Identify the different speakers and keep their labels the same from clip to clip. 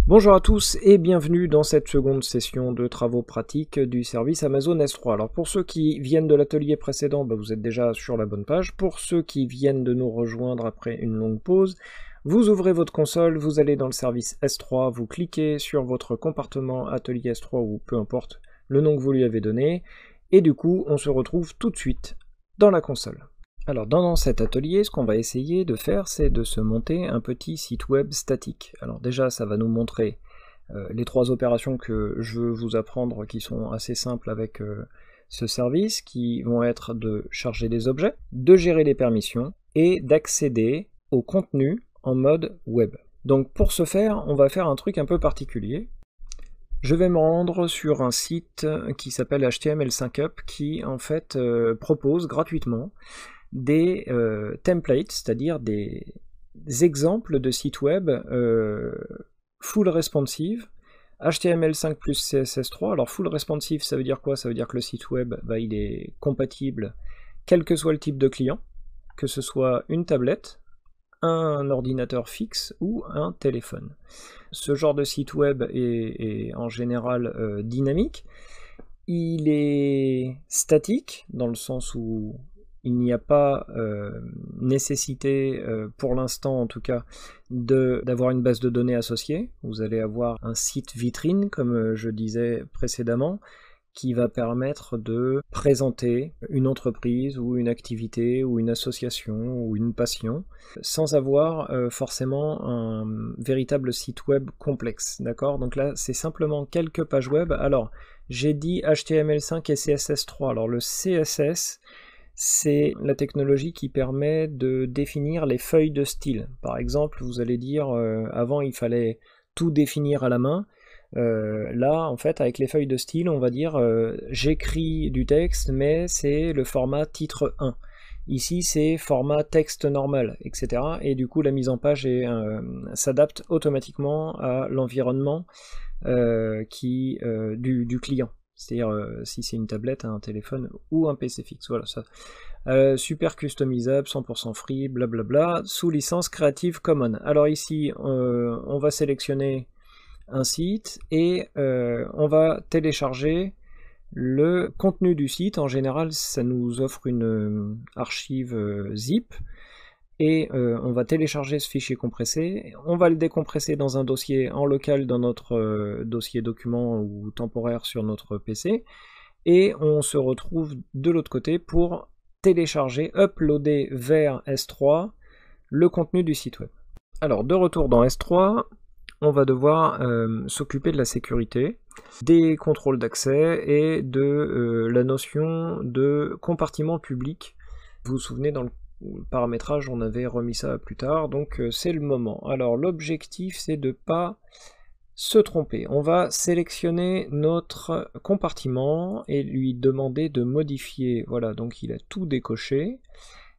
Speaker 1: Bonjour à tous et bienvenue dans cette seconde session de travaux pratiques du service Amazon S3. Alors pour ceux qui viennent de l'atelier précédent, vous êtes déjà sur la bonne page. Pour ceux qui viennent de nous rejoindre après une longue pause, vous ouvrez votre console, vous allez dans le service S3, vous cliquez sur votre compartiment atelier S3 ou peu importe le nom que vous lui avez donné, et du coup on se retrouve tout de suite dans la console. Alors dans cet atelier, ce qu'on va essayer de faire, c'est de se monter un petit site web statique. Alors déjà, ça va nous montrer les trois opérations que je veux vous apprendre qui sont assez simples avec ce service, qui vont être de charger des objets, de gérer les permissions et d'accéder au contenu en mode web. Donc pour ce faire, on va faire un truc un peu particulier. Je vais me rendre sur un site qui s'appelle HTML5up qui en fait propose gratuitement des templates, c'est-à-dire des exemples de sites web full responsive, HTML5 plus CSS3. Alors full responsive, ça veut dire quoi? Ça veut dire que le site web, il est compatible quel que soit le type de client, que ce soit une tablette, un ordinateur fixe ou un téléphone. Ce genre de site web est en général dynamique. Il est statique, dans le sens où il n'y a pas nécessité, pour l'instant en tout cas, d'avoir une base de données associée. Vous allez avoir un site vitrine, comme je disais précédemment, qui va permettre de présenter une entreprise ou une activité ou une association ou une passion sans avoir forcément un véritable site web complexe, d'accord? Donc là, c'est simplement quelques pages web. Alors, j'ai dit HTML5 et CSS3. Alors le CSS, c'est la technologie qui permet de définir les feuilles de style. Par exemple, vous allez dire, avant il fallait tout définir à la main. Là, en fait, avec les feuilles de style, on va dire j'écris du texte, mais c'est le format titre 1. Ici, c'est format texte normal, etc. Et du coup, la mise en page s'adapte automatiquement à l'environnement du client. C'est-à-dire si c'est une tablette, un téléphone ou un PC fixe. Voilà, ça. Super customisable, 100% free, blablabla, sous licence Creative Commons. Alors ici, on va sélectionner un site et on va télécharger le contenu du site. En général, ça nous offre une archive zip et on va télécharger ce fichier compressé. On va le décompresser dans un dossier en local dans notre dossier document ou temporaire sur notre PC et on se retrouve de l'autre côté pour télécharger, uploader vers S3 le contenu du site web. Alors de retour dans S3, on va devoir s'occuper de la sécurité, des contrôles d'accès et de la notion de compartiment public. Vous vous souvenez, dans le paramétrage, on avait remis ça plus tard, donc c'est le moment. Alors l'objectif, c'est de ne pas se tromper. On va sélectionner notre compartiment et lui demander de modifier. Voilà, donc il a tout décoché.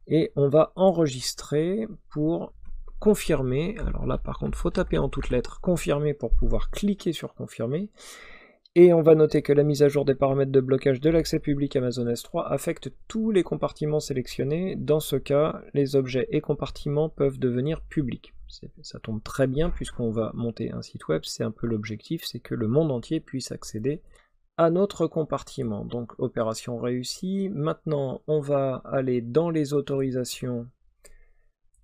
Speaker 1: Et on va enregistrer pour confirmer. Alors là par contre, il faut taper en toutes lettres confirmer pour pouvoir cliquer sur confirmer. Et on va noter que la mise à jour des paramètres de blocage de l'accès public Amazon S3 affecte tous les compartiments sélectionnés. Dans ce cas, les objets et compartiments peuvent devenir publics. Ça tombe très bien puisqu'on va monter un site web, c'est un peu l'objectif, c'est que le monde entier puisse accéder à notre compartiment. Donc opération réussie. Maintenant, on va aller dans les autorisations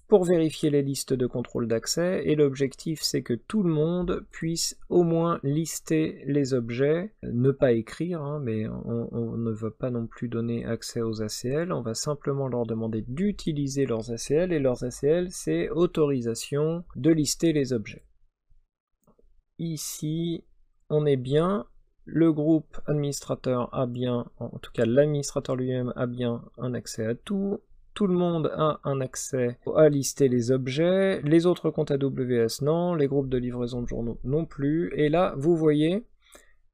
Speaker 1: pour vérifier les listes de contrôle d'accès, et l'objectif c'est que tout le monde puisse au moins lister les objets, ne pas écrire, mais on ne veut pas non plus donner accès aux ACL, on va simplement leur demander d'utiliser leurs ACL, et leurs ACL c'est autorisation de lister les objets. Ici, on est bien, le groupe administrateur a bien, en tout cas l'administrateur lui-même a bien un accès à tout. Tout le monde a un accès à lister les objets, les autres comptes AWS non, les groupes de livraison de journaux non plus, et là vous voyez,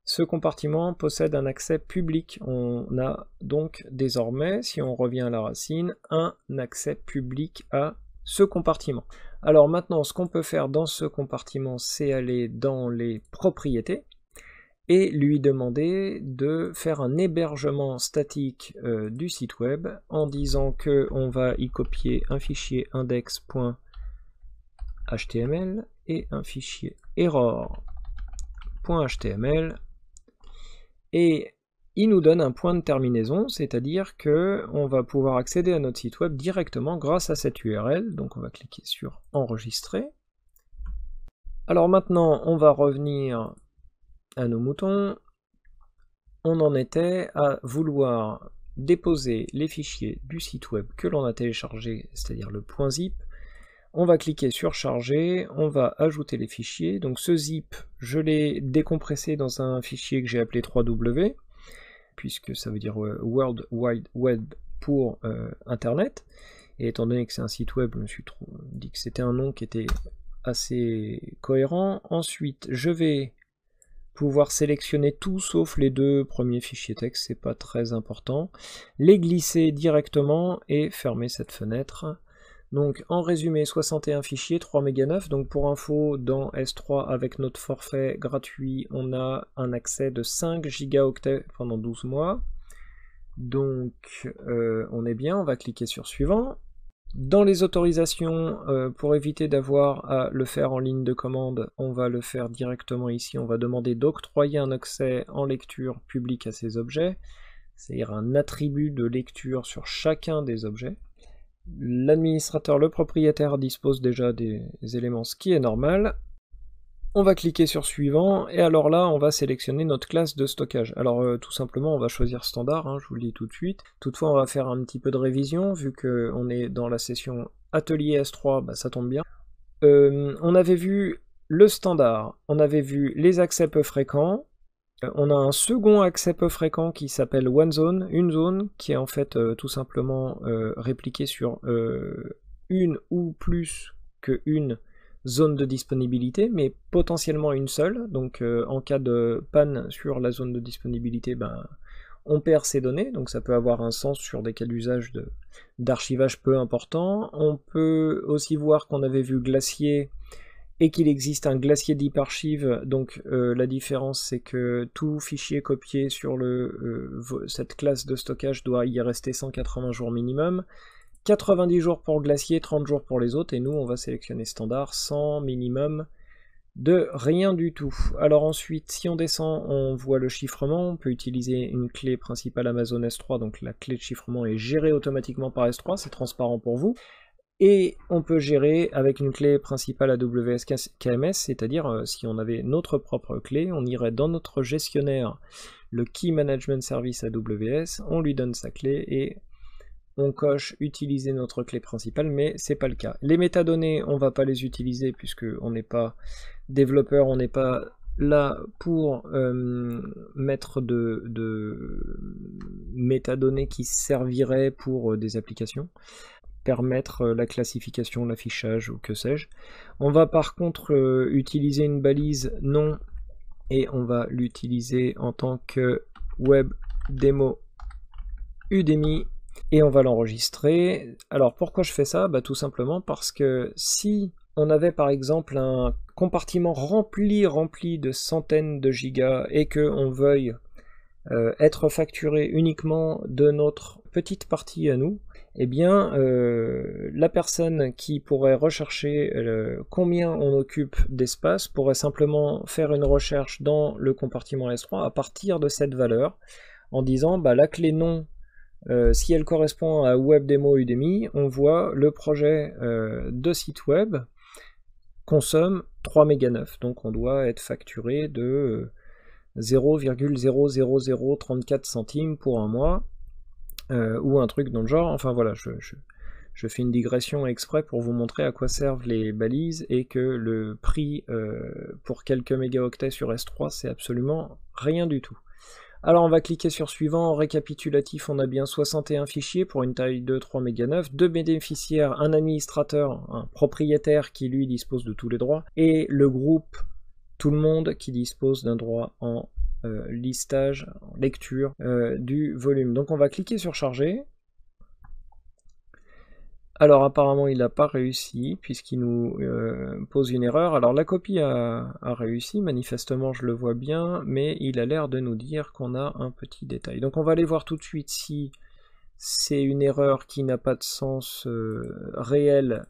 Speaker 1: ce compartiment possède un accès public. On a donc désormais, si on revient à la racine, un accès public à ce compartiment. Alors maintenant, ce qu'on peut faire dans ce compartiment, c'est aller dans les propriétés, et lui demander de faire un hébergement statique du site web en disant qu'on va y copier un fichier index.html et un fichier error.html et il nous donne un point de terminaison, c'est-à-dire qu'on va pouvoir accéder à notre site web directement grâce à cette URL. Donc on va cliquer sur enregistrer. Alors maintenant on va revenir à nos moutons. On en était à vouloir déposer les fichiers du site web que l'on a téléchargé, c'est-à-dire le .zip. On va cliquer sur charger, on va ajouter les fichiers. Donc ce zip, je l'ai décompressé dans un fichier que j'ai appelé 3W, puisque ça veut dire World Wide Web pour Internet. Et étant donné que c'est un site web, je me suis dit que c'était un nom qui était assez cohérent. Ensuite, je vais pouvoir sélectionner tout sauf les deux premiers fichiers texte, c'est pas très important. Les glisser directement et fermer cette fenêtre. Donc en résumé, 61 fichiers, 3 mégas 9. Donc pour info, dans S3 avec notre forfait gratuit, on a un accès de 5 gigaoctets pendant 12 mois. Donc on est bien, on va cliquer sur suivant. Dans les autorisations, pour éviter d'avoir à le faire en ligne de commande, on va le faire directement ici. On va demander d'octroyer un accès en lecture publique à ces objets, c'est-à-dire un attribut de lecture sur chacun des objets. L'administrateur, le propriétaire, dispose déjà des éléments, ce qui est normal. On va cliquer sur suivant, et alors là, on va sélectionner notre classe de stockage. Alors tout simplement, on va choisir standard, hein, je vous le dis tout de suite. Toutefois, on va faire un petit peu de révision, vu qu'on est dans la session Atelier S3, bah, ça tombe bien. On avait vu le standard, on avait vu les accès peu fréquents, on a un second accès peu fréquent qui s'appelle OneZone, une zone qui est en fait tout simplement répliquée sur une ou plus qu'une zone de disponibilité, mais potentiellement une seule. Donc en cas de panne sur la zone de disponibilité, ben, on perd ces données, donc ça peut avoir un sens sur des cas d'usage d'archivage peu important. On peut aussi voir qu'on avait vu glacier et qu'il existe un glacier deep archive, donc la différence c'est que tout fichier copié sur cette classe de stockage doit y rester 180 jours minimum, 90 jours pour glacier, 30 jours pour les autres, et nous on va sélectionner standard, 100 minimum de rien du tout. Alors ensuite, si on descend, on voit le chiffrement, on peut utiliser une clé principale Amazon S3, donc la clé de chiffrement est gérée automatiquement par S3, c'est transparent pour vous. Et on peut gérer avec une clé principale AWS KMS, c'est-à-dire si on avait notre propre clé, on irait dans notre gestionnaire, le Key Management Service AWS, on lui donne sa clé et on coche utiliser notre clé principale, mais c'est pas le cas. Les métadonnées, on va pas les utiliser puisque on n'est pas développeur, on n'est pas là pour mettre de métadonnées qui serviraient pour des applications, permettre la classification, l'affichage ou que sais-je. On va par contre utiliser une balise nom et on va l'utiliser en tant que web démo Udemy et on va l'enregistrer. Alors pourquoi je fais ça? Bah, tout simplement parce que si on avait par exemple un compartiment rempli de centaines de gigas et qu'on veuille être facturé uniquement de notre petite partie à nous, eh bien la personne qui pourrait rechercher combien on occupe d'espace pourrait simplement faire une recherche dans le compartiment S3 à partir de cette valeur en disant bah, la clé nom, si elle correspond à web démo Udemy, on voit le projet de site web consomme 3 mégas 9, donc on doit être facturé de 0,00034 centimes pour un mois, ou un truc dans le genre. Enfin voilà, je fais une digression exprès pour vous montrer à quoi servent les balises et que le prix pour quelques mégaoctets sur S3 c'est absolument rien du tout. Alors on va cliquer sur suivant. En récapitulatif, on a bien 61 fichiers pour une taille de 3 mégas 9, 2 bénéficiaires, un administrateur, un propriétaire qui lui dispose de tous les droits, et le groupe tout le monde qui dispose d'un droit en listage, en lecture du volume. Donc on va cliquer sur charger. Alors apparemment il n'a pas réussi puisqu'il nous pose une erreur. Alors la copie a réussi, manifestement je le vois bien, mais il a l'air de nous dire qu'on a un petit détail. Donc on va aller voir tout de suite si c'est une erreur qui n'a pas de sens réel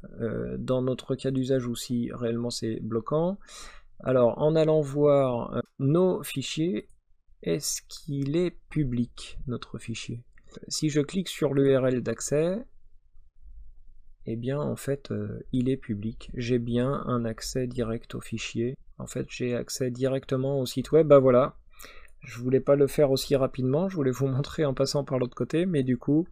Speaker 1: dans notre cas d'usage ou si réellement c'est bloquant. Alors, en allant voir nos fichiers, est-ce qu'il est public, notre fichier? Si je clique sur l'URL d'accès, eh bien en fait il est public. J'ai bien un accès direct au fichier. En fait j'ai accès directement au site web. Bah voilà, je voulais pas le faire aussi rapidement, je voulais vous montrer en passant par l'autre côté, mais du coup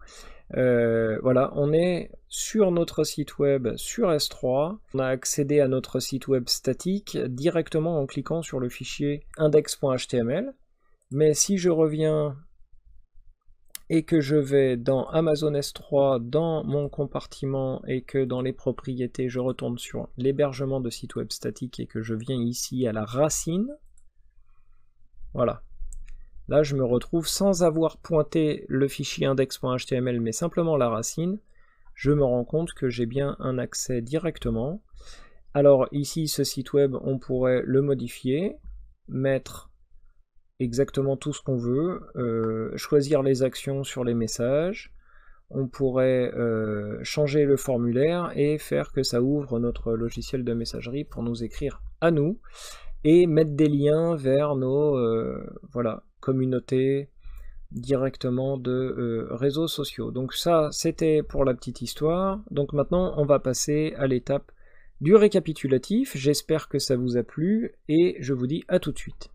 Speaker 1: voilà, on est sur notre site web sur S3, on a accédé à notre site web statique directement en cliquant sur le fichier index.html, mais si je reviens et que je vais dans Amazon S3, dans mon compartiment, et que dans les propriétés, je retourne sur l'hébergement de site web statique et que je viens ici à la racine, voilà. Là, je me retrouve sans avoir pointé le fichier index.html, mais simplement la racine. Je me rends compte que j'ai bien un accès directement. Alors ici, ce site web, on pourrait le modifier, mettre exactement tout ce qu'on veut, choisir les actions sur les messages, on pourrait changer le formulaire et faire que ça ouvre notre logiciel de messagerie pour nous écrire à nous, et mettre des liens vers nos voilà, communautés directement de réseaux sociaux. Donc ça, c'était pour la petite histoire. Donc maintenant, on va passer à l'étape du récapitulatif. J'espère que ça vous a plu et je vous dis à tout de suite.